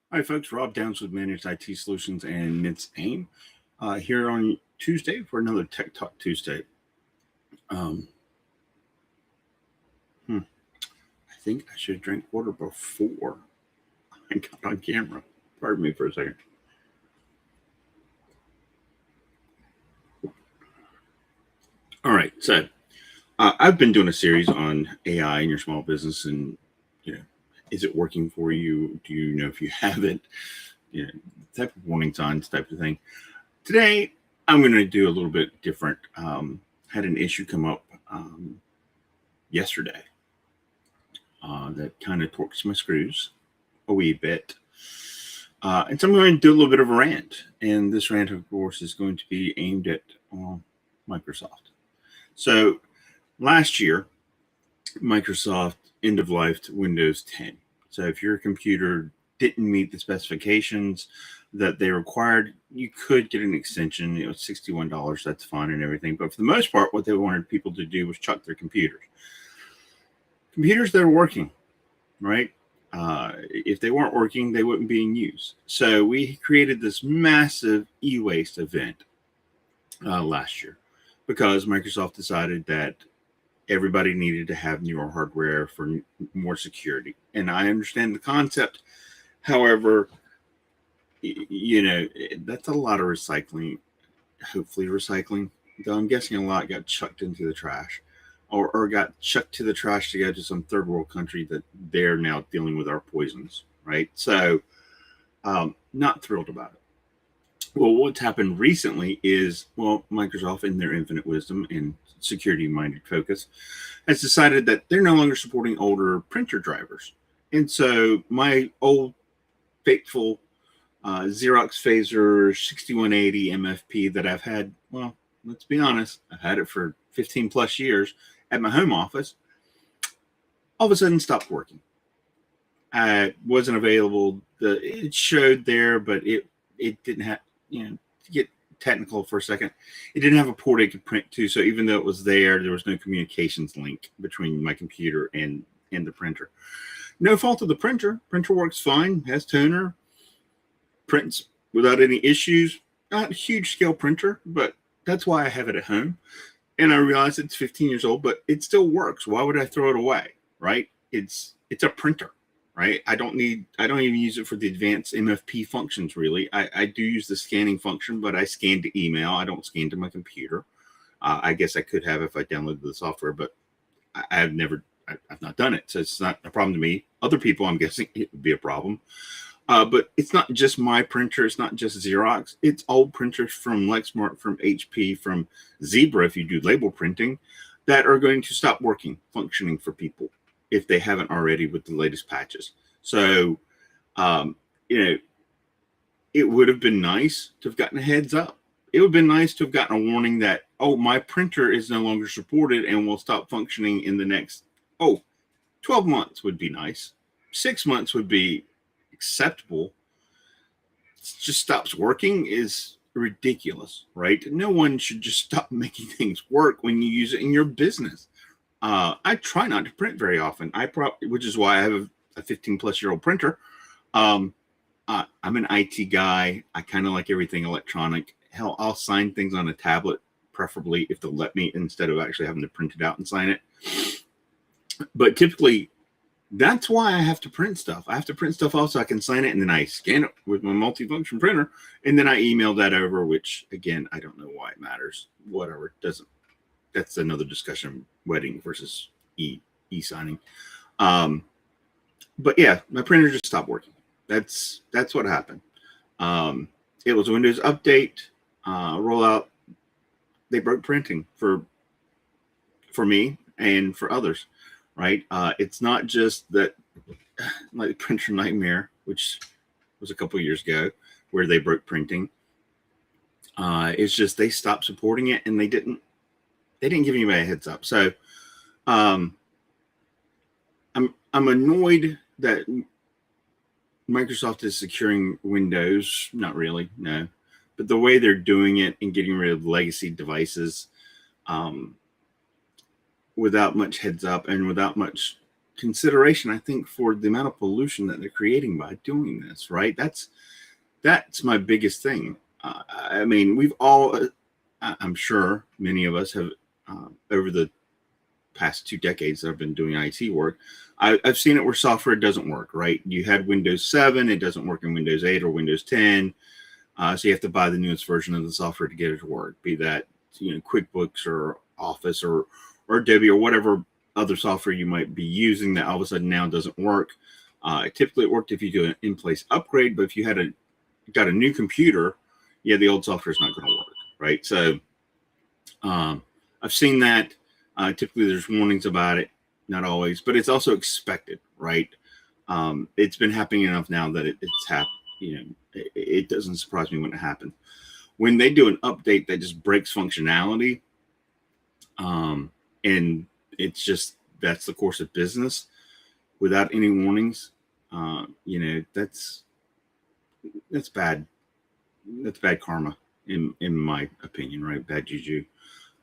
Hi, folks. Rob Downs with Managed IT Solutions and Ms. AIM here on Tuesday for another Tech Talk Tuesday. Um, I think I should drink water before I got on camera. Pardon me for a second. All right. So I've been doing a series on AI in your small business, and you know, is it working for you? Do you know if you have it? You know, type of warning signs, type of thing. Today, I'm going to do a little bit different. Had an issue come up yesterday that kind of torques my screws a wee bit. And so I'm going to do a little bit of a rant. And this rant, of course, is going to be aimed at Microsoft. So last year, Microsoft end of life Windows 10. So if your computer didn't meet the specifications that they required, you could get an extension. It was $61. That's fine and everything. But for the most part, what they wanted people to do was chuck their computers. Computers that are working, right? If they weren't working, they wouldn't be in use. So we created this massive e-waste event last year because Microsoft decided that everybody needed to have newer hardware for more security. And I understand the concept. However, that's a lot of recycling, hopefully recycling. Though I'm guessing a lot got chucked into the trash or got chucked to the trash to go to some third world country that they're now dealing with our poisons, right? So, not thrilled about it. Well, what's happened recently is, Microsoft, in their infinite wisdom and security-minded focus, has decided that they're no longer supporting older printer drivers. And so my old faithful Xerox Phaser 6180 MFP that I've had, well, let's be honest, I've had it for 15 plus years at my home office, all of a sudden stopped working. It wasn't available. It showed there, but it didn't have, to get technical for a second, it didn't have a port it could print to. So even though it was there was no communications link between my computer and the printer. No fault of the printer. Printer works fine, has toner, prints without any issues. Not a huge scale printer, but that's why I have it at home. And I realize it's 15 years old, but it still works. Why would I throw it away? Right? It's a printer, right? I don't even use it for the advanced MFP functions, really. I do use the scanning function, but I scan to email. I don't scan to my computer. I guess I could have if I downloaded the software, but I've not done it. So it's not a problem to me. Other people, I'm guessing it would be a problem. But it's not just my printer. It's not just Xerox. It's old printers from Lexmark, from HP, from Zebra, if you do label printing, that are going to stop functioning for people if they haven't already with the latest patches. So, it would have been nice to have gotten a heads up. It would have been nice to have gotten a warning that, my printer is no longer supported and will stop functioning in the next, 12 months would be nice. 6 months would be acceptable. It just stops working is ridiculous, right? No one should just stop making things work when you use it in your business. I try not to print very often. Which is why I have a 15 plus year old printer. I'm an IT guy. I kind of like everything electronic. Hell, I'll sign things on a tablet, preferably if they'll let me, instead of actually having to print it out and sign it. But typically, that's why I have to print stuff. I have to print stuff off so I can sign it, and then I scan it with my multifunction printer, and then I email that over, which, again, I don't know why it matters. Whatever. That's another discussion, wedding versus e-signing. But yeah, my printer just stopped working. That's what happened. It was a Windows update, rollout. They broke printing for me and for others. Right? It's not just that, like Printer Nightmare, which was a couple years ago, where they broke printing. It's just they stopped supporting it, and they didn't give anybody a heads up. So, I'm annoyed that Microsoft is securing Windows. Not really, no, but the way they're doing it and getting rid of legacy devices. Without much heads up and without much consideration, I think, for the amount of pollution that they're creating by doing this, right? That's my biggest thing. I mean, we've all, I'm sure many of us have, over the past 2 decades that I've been doing IT work, I've seen it where software doesn't work, right? You had Windows 7, it doesn't work in Windows 8 or Windows 10. So you have to buy the newest version of the software to get it to work, be that, QuickBooks or Office or Adobe or whatever other software you might be using that all of a sudden now doesn't work. Typically it worked if you do an in-place upgrade, but if you got a new computer, the old software is not going to work, right? So I've seen that. Typically there's warnings about it, not always, but it's also expected, right? It's been happening enough now that it's happened. It doesn't surprise me when it happens. When they do an update that just breaks functionality, and it's just, that's the course of business without any warnings, that's bad. That's bad karma in my opinion, right? Bad juju.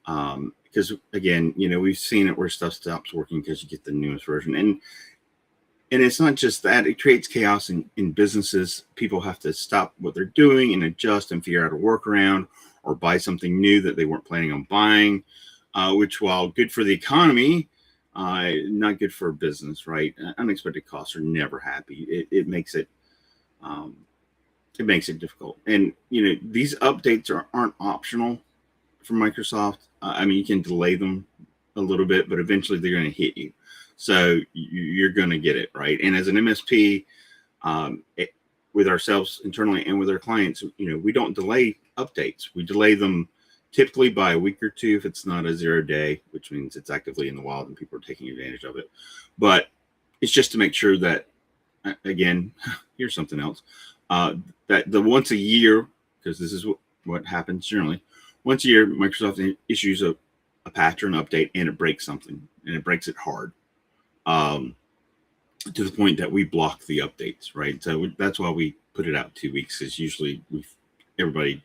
Because again, we've seen it where stuff stops working because you get the newest version. And it's not just that, it creates chaos in businesses. People have to stop what they're doing and adjust and figure out a workaround or buy something new that they weren't planning on buying, which, while good for the economy, not good for business, right? Unexpected costs are never happy. It makes it difficult. And, these updates aren't optional for Microsoft. I mean, you can delay them a little bit, but eventually they're going to hit you. So you're going to get it, right? And as an MSP, with ourselves internally and with our clients, we don't delay updates. We delay them typically by a week or two if it's not a 0-day, which means it's actively in the wild and people are taking advantage of it. But it's just to make sure that, again, here's something else, that the once a year, because this is what happens generally, once a year, Microsoft issues a patch or an update, and it breaks something, and it breaks it hard, to the point that we block the updates, right? So that's why we put it out 2 weeks, because usually everybody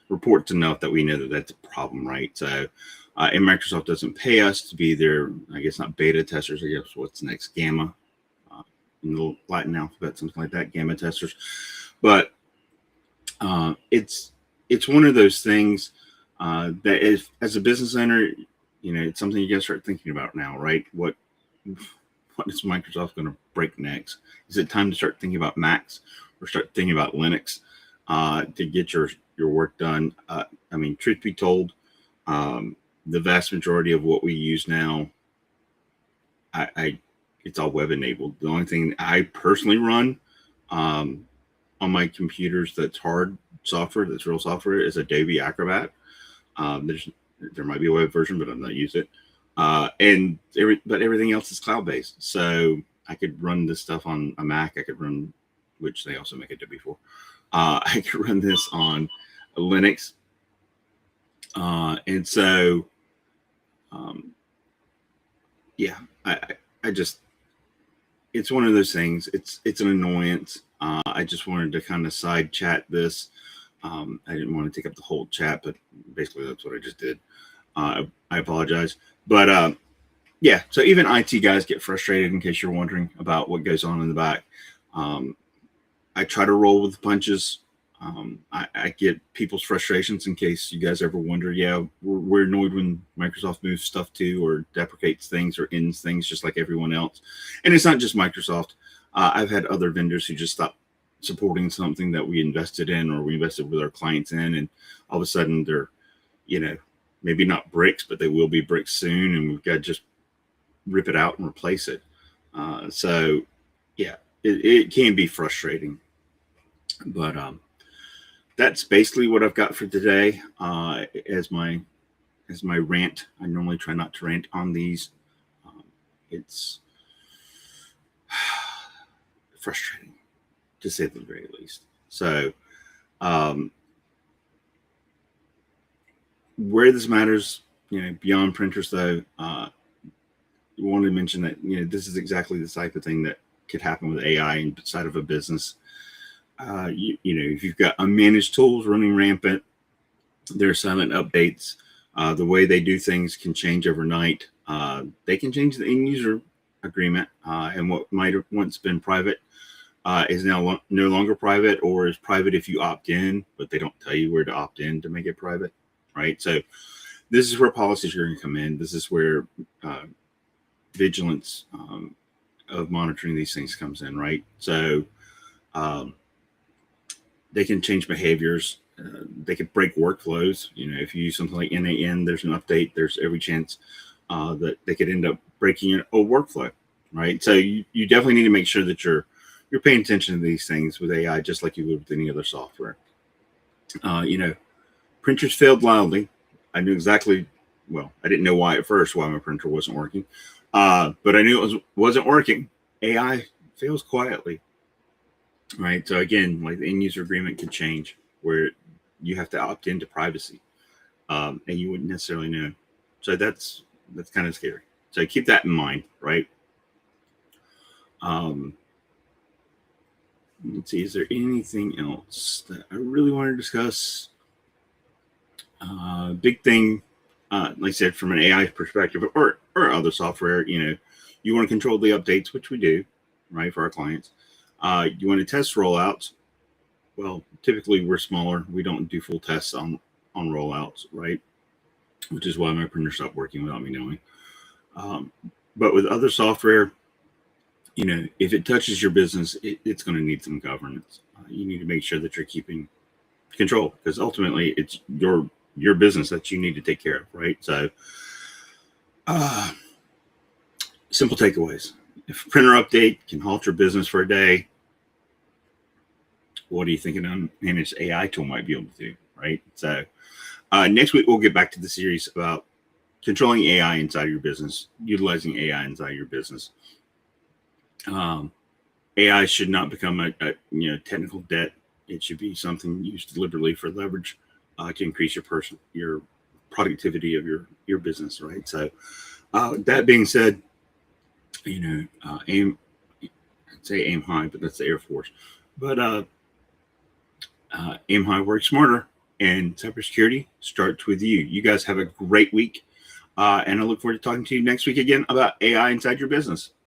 reports enough that we know that that's a problem, right? So, and Microsoft doesn't pay us to be their, I guess not beta testers, I guess what's next, gamma, in the Latin alphabet, something like that, gamma testers. But it's one of those things that is, as a business owner, it's something you got to start thinking about now, right? What is Microsoft going to break next? Is it time to start thinking about Macs or start thinking about Linux to get your work done? I mean, truth be told, the vast majority of what we use now, it's all web enabled. The only thing I personally run on my computers that's hard software, that's real software, is Adobe Acrobat. There might be a web version, but I'm not using it. But everything else is cloud based. So I could run this stuff on a Mac. I could run, which they also make Adobe for. I could run this on Linux. And so, I just, it's one of those things. It's an annoyance. I just wanted to kind of side chat this. I didn't want to take up the whole chat, but basically that's what I just did. I apologize. But so even IT guys get frustrated, in case you're wondering about what goes on in the back. I try to roll with the punches. I get people's frustrations, in case you guys ever wonder. Yeah, we're annoyed when Microsoft moves stuff to or deprecates things or ends things, just like everyone else. And it's not just Microsoft. I've had other vendors who just stopped supporting something that we invested in or we invested with our clients in, and all of a sudden they're, maybe not bricks, but they will be bricks soon, and we've got to just rip it out and replace it. So yeah, it can be frustrating, but that's basically what I've got for today. As my rant. I normally try not to rant on these. It's frustrating, to say the very least. So where this matters, beyond printers, though, I wanted to mention that, this is exactly the type of thing that could happen with AI inside of a business. If you've got unmanaged tools running rampant, there are silent updates. The way they do things can change overnight. They can change the end user agreement, and what might have once been private is now no longer private, or is private if you opt in, but they don't tell you where to opt in to make it private, right? So this is where policies are going to come in. This is where vigilance of monitoring these things comes in, right? So they can change behaviors. They could break workflows. If you use something like NAN, there's an update. There's every chance that they could end up breaking a workflow, right? So you definitely need to make sure that you're paying attention to these things with AI, just like you would with any other software. Printers failed loudly. I knew exactly. Well, I didn't know why at first, why my printer wasn't working, but I knew it wasn't working. AI fails quietly, right? So again, like the end user agreement could change where you have to opt into privacy, and you wouldn't necessarily know. So that's kind of scary. So keep that in mind, right? Let's see, is there anything else that I really want to discuss? Big thing, like I said, from an AI perspective or other software, you want to control the updates, which we do, right, for our clients. You want to test rollouts. Well, typically we're smaller. We don't do full tests on rollouts, right? Which is why my printer stopped working without me knowing. But with other software, if it touches your business, it's going to need some governance. You need to make sure that you're keeping control, because ultimately it's your business that you need to take care of, right? So simple takeaways. If a printer update can halt your business for a day, what do you think an unmanaged AI tool might be able to do, right? So next week, we'll get back to the series about controlling AI inside your business, utilizing AI inside your business. AI should not become a technical debt. It should be something used deliberately for leverage to increase your productivity of your business, right? So that being said, I'd say aim high, but that's the Air Force. But aim high, work smarter, and cybersecurity starts with you. You guys have a great week, and I look forward to talking to you next week again about AI inside your business.